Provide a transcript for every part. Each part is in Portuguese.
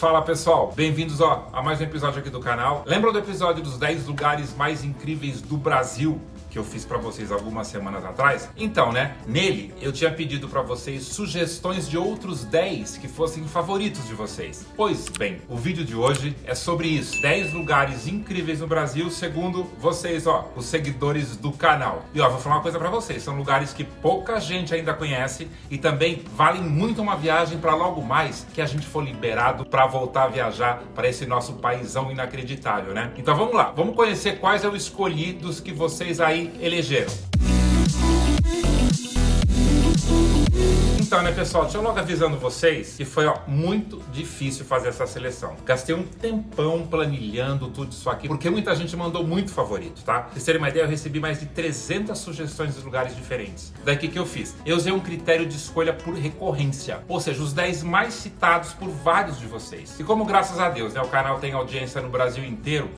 Fala pessoal, bem-vindos a mais um episódio aqui do canal. Lembram do episódio dos 10 lugares mais incríveis do Brasil? Que eu fiz pra vocês algumas semanas atrás? Então, nele eu tinha pedido pra vocês sugestões de outros 10 que fossem favoritos de vocês. Pois bem, o vídeo de hoje é sobre isso. 10 lugares incríveis no Brasil, segundo vocês, os seguidores do canal. E vou falar uma coisa pra vocês, são lugares que pouca gente ainda conhece e também valem muito uma viagem pra logo mais que a gente for liberado pra voltar a viajar para esse nosso paizão inacreditável, né? Então vamos lá, vamos conhecer quais eu escolhi dos que vocês aí elegeram. Então, pessoal, deixa eu logo avisando vocês que foi muito difícil fazer essa seleção. Gastei um tempão planilhando tudo isso aqui, porque muita gente mandou muito favorito, tá? Pra vocês terem uma ideia, eu recebi mais de 300 sugestões de lugares diferentes. Daí o que eu fiz? Eu usei um critério de escolha por recorrência, ou seja, os 10 mais citados por vários de vocês. E como, graças a Deus, o canal tem audiência no Brasil inteiro,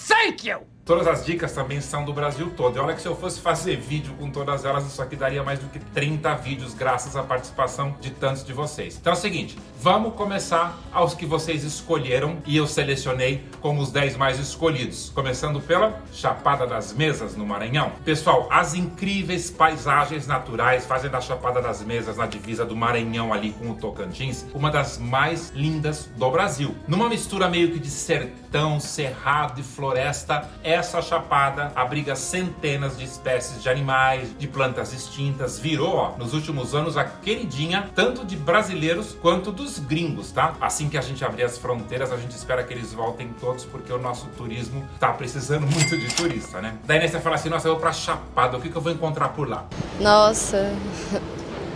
thank you! Todas as dicas também são do Brasil todo. E olha que se eu fosse fazer vídeo com todas elas, isso aqui daria mais do que 30 vídeos, graças à participação de tantos de vocês. Então é o seguinte, vamos começar aos que vocês escolheram e eu selecionei como os 10 mais escolhidos. Começando pela Chapada das Mesas, no Maranhão. Pessoal, as incríveis paisagens naturais fazem da Chapada das Mesas, na divisa do Maranhão ali com o Tocantins, uma das mais lindas do Brasil. Numa mistura meio que de sertão, cerrado e floresta, essa chapada abriga centenas de espécies de animais, de plantas extintas, virou, nos últimos anos, a queridinha tanto de brasileiros quanto dos gringos, tá? Assim que a gente abrir as fronteiras, a gente espera que eles voltem todos, porque o nosso turismo tá precisando muito de turista, né? Daí você fala assim, nossa, eu vou pra Chapada, o que eu vou encontrar por lá? Nossa!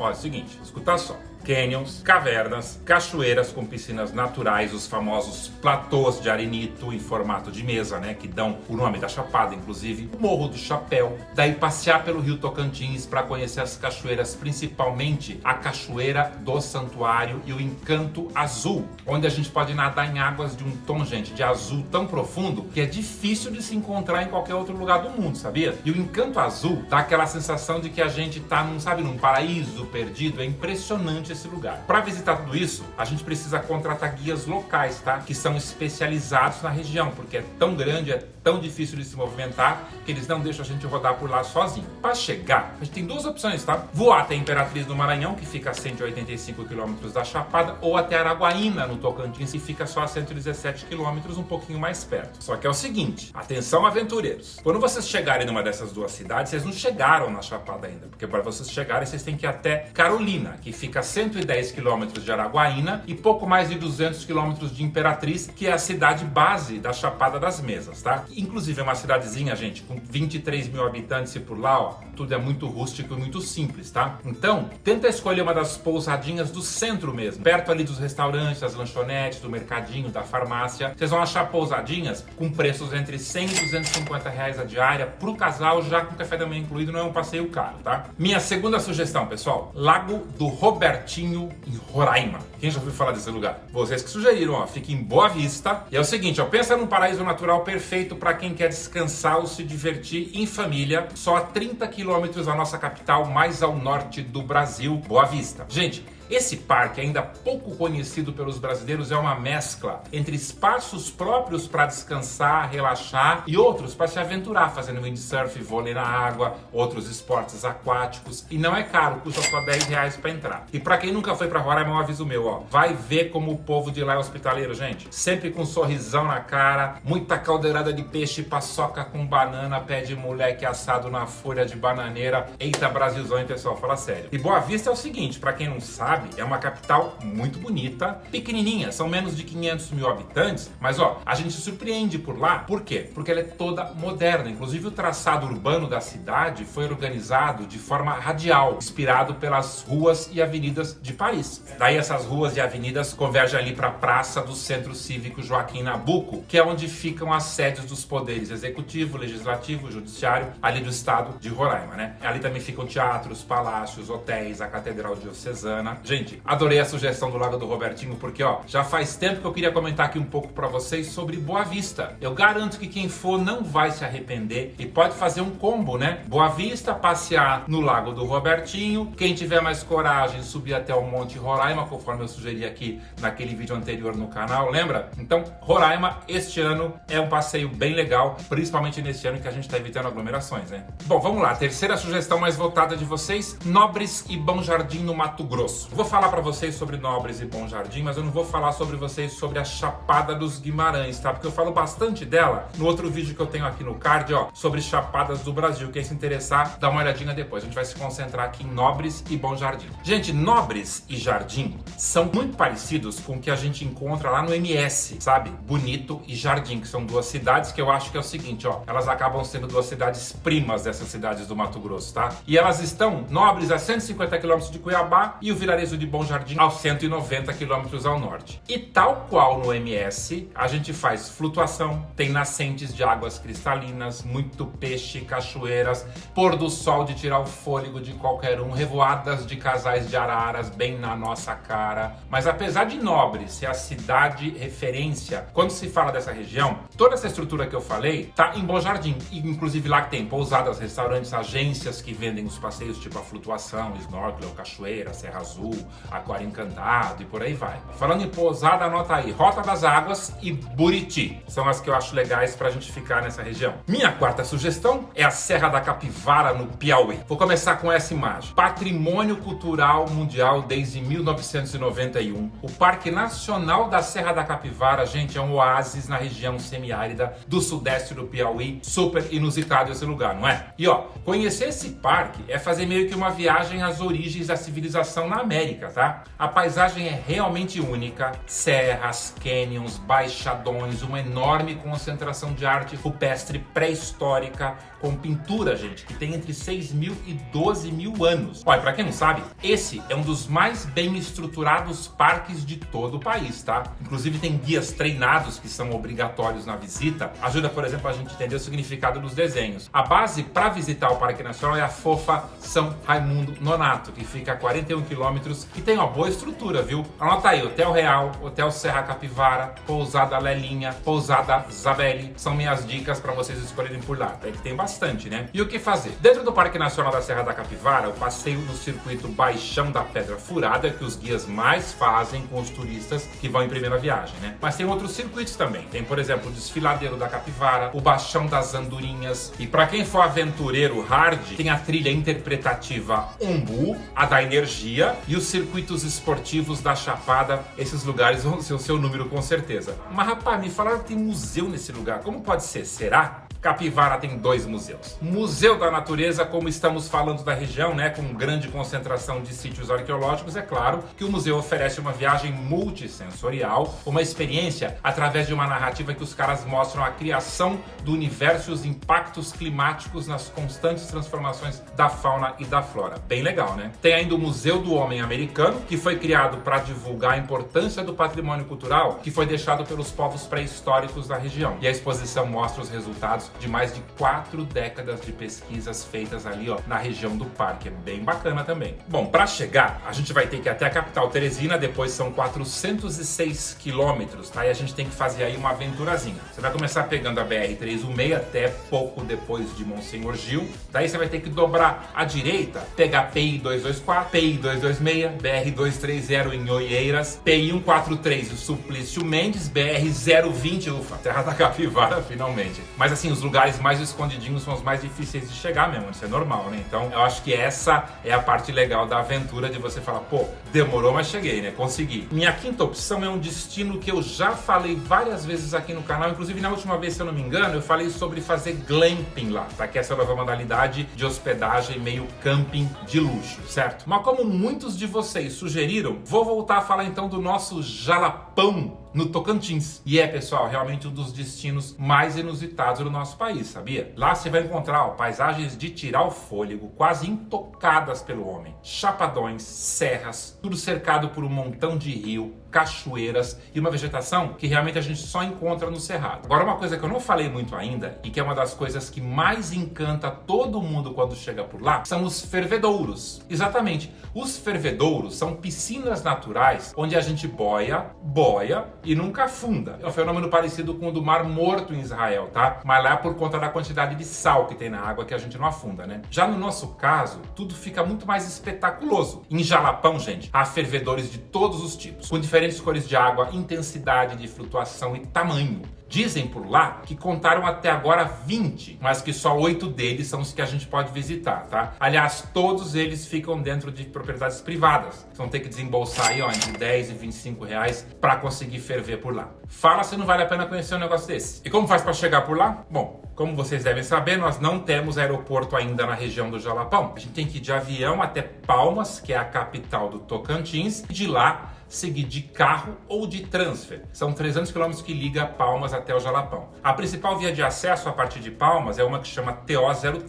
Ó, é o seguinte, escuta só. Canyons, cavernas, cachoeiras com piscinas naturais, os famosos platôs de arenito em formato de mesa, que dão o nome da Chapada, inclusive, o Morro do Chapéu, daí passear pelo Rio Tocantins para conhecer as cachoeiras, principalmente a Cachoeira do Santuário e o Encanto Azul, onde a gente pode nadar em águas de um tom, gente, de azul tão profundo que é difícil de se encontrar em qualquer outro lugar do mundo, sabia? E o Encanto Azul dá aquela sensação de que a gente tá num paraíso perdido, é impressionante esse lugar. Para visitar tudo isso, a gente precisa contratar guias locais, tá? Que são especializados na região, porque é tão grande, é tão difícil de se movimentar, que eles não deixam a gente rodar por lá sozinho. Para chegar, a gente tem duas opções, tá? Voar até Imperatriz do Maranhão, que fica a 185 km da Chapada, ou até Araguaína, no Tocantins, que fica só a 117 km, um pouquinho mais perto. Só que é o seguinte, atenção aventureiros, quando vocês chegarem numa dessas duas cidades, vocês não chegaram na Chapada ainda, porque para vocês chegarem, vocês têm que ir até Carolina, que fica a 110 km de Araguaína e pouco mais de 200 km de Imperatriz, que é a cidade base da Chapada das Mesas, tá? Inclusive é uma cidadezinha, gente, com 23 mil habitantes e por lá, tudo é muito rústico e muito simples, tá? Então, tenta escolher uma das pousadinhas do centro mesmo, perto ali dos restaurantes, das lanchonetes, do mercadinho, da farmácia. Vocês vão achar pousadinhas com preços entre 100 e 250 reais a diária pro casal, já com café da manhã incluído, não é um passeio caro, tá? Minha segunda sugestão, pessoal, Lago do Robertinho, em Roraima. Quem já ouviu falar desse lugar? Vocês que sugeriram, fica em Boa Vista. E é o seguinte, pensa num paraíso natural perfeito para quem quer descansar ou se divertir em família, só a 30 quilômetros da nossa capital, mais ao norte do Brasil, Boa Vista. Gente, esse parque, ainda pouco conhecido pelos brasileiros, é uma mescla entre espaços próprios para descansar, relaxar e outros para se aventurar, fazendo windsurf, vôlei na água, outros esportes aquáticos. E não é caro, custa só 10 reais para entrar. E para quem nunca foi para Roraima, um aviso meu, vai ver como o povo de lá é hospitaleiro, gente. Sempre com um sorrisão na cara, muita caldeirada de peixe, paçoca com banana, pé de moleque assado na folha de bananeira. Eita, Brasilzão, hein, pessoal? Fala sério. E Boa Vista é o seguinte, para quem não sabe, é uma capital muito bonita, pequenininha, são menos de 500 mil habitantes, mas a gente se surpreende por lá. Por quê? Porque ela é toda moderna, inclusive o traçado urbano da cidade foi organizado de forma radial, inspirado pelas ruas e avenidas de Paris. Daí essas ruas e avenidas convergem ali para a Praça do Centro Cívico Joaquim Nabuco, que é onde ficam as sedes dos poderes executivo, legislativo, judiciário, ali do estado de Roraima, Ali também ficam teatros, palácios, hotéis, a Catedral Diocesana. Gente, adorei a sugestão do Lago do Robertinho, porque ó, já faz tempo que eu queria comentar aqui um pouco para vocês sobre Boa Vista. Eu garanto que quem for não vai se arrepender e pode fazer um combo, né? Boa Vista, passear no Lago do Robertinho. Quem tiver mais coragem, subir até o Monte Roraima, conforme eu sugeri aqui naquele vídeo anterior no canal, lembra? Então, Roraima, este ano é um passeio bem legal, principalmente neste ano que a gente está evitando aglomerações, né? Bom, vamos lá. Terceira sugestão mais votada de vocês, Nobres e Bom Jardim no Mato Grosso. Vou falar para vocês sobre Nobres e Bom Jardim, mas eu não vou falar sobre vocês sobre a Chapada dos Guimarães, tá? Porque eu falo bastante dela no outro vídeo que eu tenho aqui no card, ó, sobre chapadas do Brasil. Quem se interessar, dá uma olhadinha depois. A gente vai se concentrar aqui em Nobres e Bom Jardim. Gente, Nobres e Jardim são muito parecidos com o que a gente encontra lá no MS, sabe? Bonito e Jardim, que são duas cidades que eu acho que é o seguinte, ó, elas acabam sendo duas cidades primas dessas cidades do Mato Grosso, tá? E elas estão, Nobres a 150 km de Cuiabá e o vilarejo de Bom Jardim aos 190 km ao norte. E tal qual no MS, a gente faz flutuação, tem nascentes de águas cristalinas, muito peixe, cachoeiras, pôr do sol de tirar o fôlego de qualquer um, revoadas de casais de araras bem na nossa cara. Mas apesar de Nobres ser a cidade referência, quando se fala dessa região, toda essa estrutura que eu falei tá em Bom Jardim. E, inclusive lá tem pousadas, restaurantes, agências que vendem os passeios tipo a flutuação, snorkel, cachoeira, Serra Azul, Aquário Encantado e por aí vai. Falando em pousada, anota aí, Rota das Águas e Buriti. São as que eu acho legais pra gente ficar nessa região. Minha quarta sugestão é a Serra da Capivara, no Piauí. Vou começar com essa imagem. Patrimônio Cultural Mundial desde 1991. O Parque Nacional da Serra da Capivara, gente, é um oásis na região semiárida do sudeste do Piauí. Super inusitado esse lugar, não é? E ó, conhecer esse parque é fazer meio que uma viagem às origens da civilização na América, tá? A paisagem é realmente única. Serras, canyons, baixadões, uma enorme concentração de arte rupestre pré-histórica com pintura, gente, que tem entre 6.000 e 12.000 anos. Olha, pra quem não sabe, esse é um dos mais bem estruturados parques de todo o país, tá? Inclusive tem guias treinados que são obrigatórios na visita. Ajuda, por exemplo, a gente entender o significado dos desenhos. A base para visitar o Parque Nacional é a fofa São Raimundo Nonato, que fica a 41 quilômetros e tem uma boa estrutura, viu? Anota aí, Hotel Real, Hotel Serra Capivara, Pousada Lelinha, Pousada Zabelli. São minhas dicas para vocês escolherem por lá. Até que tem bastante, né? E o que fazer? Dentro do Parque Nacional da Serra da Capivara, o passeio no circuito Baixão da Pedra Furada, que os guias mais fazem com os turistas que vão em primeira viagem, né? Mas tem outros circuitos também. Tem, por exemplo, o Desfiladeiro da Capivara, o Baixão das Andorinhas. E para quem for aventureiro hard, tem a trilha interpretativa Umbu, a da Energia e os circuitos esportivos da Chapada. Esses lugares vão ser o seu número com certeza. Mas rapaz, me falaram que tem museu nesse lugar. Como pode ser? Será? Capivara tem 2 museus. Museu da Natureza, como estamos falando da região, né, com grande concentração de sítios arqueológicos, é claro que o museu oferece uma viagem multissensorial, uma experiência através de uma narrativa que os caras mostram a criação do universo e os impactos climáticos nas constantes transformações da fauna e da flora. Bem legal, né? Tem ainda o Museu do Homem Americano, que foi criado para divulgar a importância do patrimônio cultural que foi deixado pelos povos pré-históricos da região. E a exposição mostra os resultados de mais de 4 décadas de pesquisas feitas ali, ó, na região do parque. É bem bacana também. Bom, para chegar, a gente vai ter que ir até a capital Teresina, depois são 406 quilômetros, tá? E a gente tem que fazer aí uma aventurazinha. Você vai começar pegando a BR-316 até pouco depois de Monsenhor Gil. Daí você vai ter que dobrar à direita, pegar PI-224, PI-226, BR-230 em Oieiras, PI-143 o Suplício Mendes, BR-020, ufa, Terra da Capivara, finalmente. Mas assim, os lugares mais escondidinhos são os mais difíceis de chegar mesmo, isso é normal, né? Então eu acho que essa é a parte legal da aventura, de você falar, pô, demorou, mas cheguei, né? Consegui. Minha quinta opção é um destino que eu já falei várias vezes aqui no canal, inclusive na última vez, se eu não me engano, eu falei sobre fazer glamping lá, tá? Que é essa nova modalidade de hospedagem meio camping de luxo, certo? Mas como muitos de vocês sugeriram, vou voltar a falar então do nosso Jalapão Jalapão, no Tocantins. E pessoal, realmente um dos destinos mais inusitados do nosso país, sabia? Lá você vai encontrar paisagens de tirar o fôlego, quase intocadas pelo homem. Chapadões, serras, tudo cercado por um montão de rio, cachoeiras e uma vegetação que realmente a gente só encontra no Cerrado. Agora, uma coisa que eu não falei muito ainda e que é uma das coisas que mais encanta todo mundo quando chega por lá, são os fervedouros. Exatamente, os fervedouros são piscinas naturais onde a gente boia e nunca afunda. É um fenômeno parecido com o do Mar Morto em Israel, tá? Mas lá é por conta da quantidade de sal que tem na água que a gente não afunda, né? Já no nosso caso, tudo fica muito mais espetaculoso. Em Jalapão, gente, há fervedores de todos os tipos, com diferentes cores de água, intensidade de flutuação e tamanho. Dizem por lá que contaram até agora 20, mas que só 8 deles são os que a gente pode visitar, tá? Aliás, todos eles ficam dentro de propriedades privadas. Vocês vão ter que desembolsar aí, entre 10 e 25 reais para conseguir ferver por lá. Fala se não vale a pena conhecer um negócio desse. E como faz para chegar por lá? Bom, como vocês devem saber, nós não temos aeroporto ainda na região do Jalapão. A gente tem que ir de avião até Palmas, que é a capital do Tocantins, e de lá seguir de carro ou de transfer. São 300 quilômetros que liga Palmas até o Jalapão. A principal via de acesso a partir de Palmas é uma que chama TO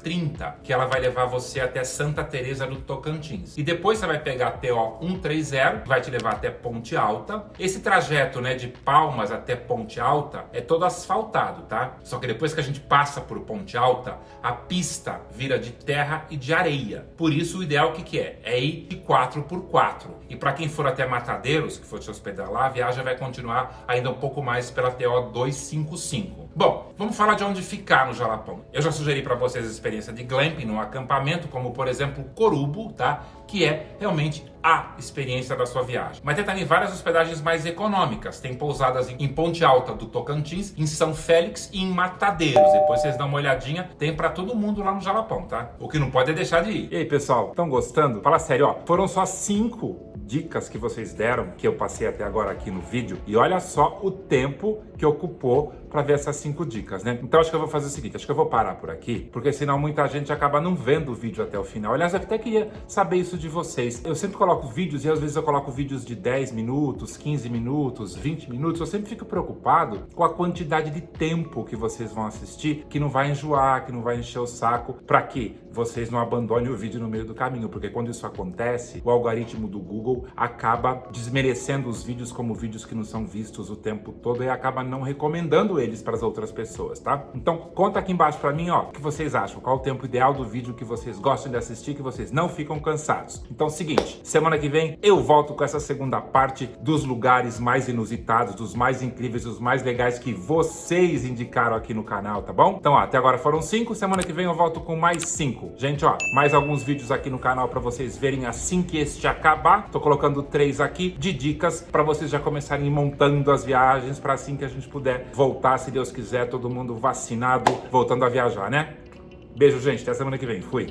030, que ela vai levar você até Santa Teresa do Tocantins. E depois você vai pegar a TO 130, que vai te levar até Ponte Alta. Esse trajeto, né, de Palmas até Ponte Alta é todo asfaltado, tá? Só que depois que a gente passa por Ponte Alta, a pista vira de terra e de areia. Por isso o ideal o que é? É ir de 4x4. E para quem for até Matadeiro, que for se hospedar lá, a viagem vai continuar ainda um pouco mais pela TO 255. Bom, vamos falar de onde ficar no Jalapão. Eu já sugeri para vocês a experiência de glamping num acampamento, como por exemplo Corubo, tá? Que é realmente a experiência da sua viagem. Mas tem também várias hospedagens mais econômicas. Tem pousadas em Ponte Alta do Tocantins, em São Félix e em Matadeiros. Depois vocês dão uma olhadinha, tem para todo mundo lá no Jalapão, tá? O que não pode é deixar de ir. E aí, pessoal, estão gostando? Fala sério, ó. Foram só 5 dicas que vocês deram, que eu passei até agora aqui no vídeo, e olha só o tempo que ocupou para ver essas 5 dicas, né? Então acho que eu vou fazer o seguinte, acho que eu vou parar por aqui, porque senão muita gente acaba não vendo o vídeo até o final. Aliás, eu até queria saber isso de vocês. Eu sempre coloco vídeos, e às vezes eu coloco vídeos de 10 minutos, 15 minutos, 20 minutos, eu sempre fico preocupado com a quantidade de tempo que vocês vão assistir, que não vai enjoar, que não vai encher o saco, para que vocês não abandonem o vídeo no meio do caminho, porque quando isso acontece, o algoritmo do Google acaba desmerecendo os vídeos como vídeos que não são vistos o tempo todo e acaba não recomendando eles para as outras pessoas, tá? Então, conta aqui embaixo para mim, ó, o que vocês acham, qual o tempo ideal do vídeo que vocês gostam de assistir, que vocês não ficam cansados. Então, seguinte, semana que vem eu volto com essa segunda parte dos lugares mais inusitados, dos mais incríveis, dos mais legais que vocês indicaram aqui no canal, tá bom? Então, ó, até agora foram 5, semana que vem eu volto com mais 5. Gente, ó, mais alguns vídeos aqui no canal para vocês verem assim que este acabar. Tô colocando 3 aqui de dicas para vocês já começarem montando as viagens para assim que a gente puder voltar, se Deus quiser, todo mundo vacinado, voltando a viajar, né? Beijo, gente, até semana que vem. Fui!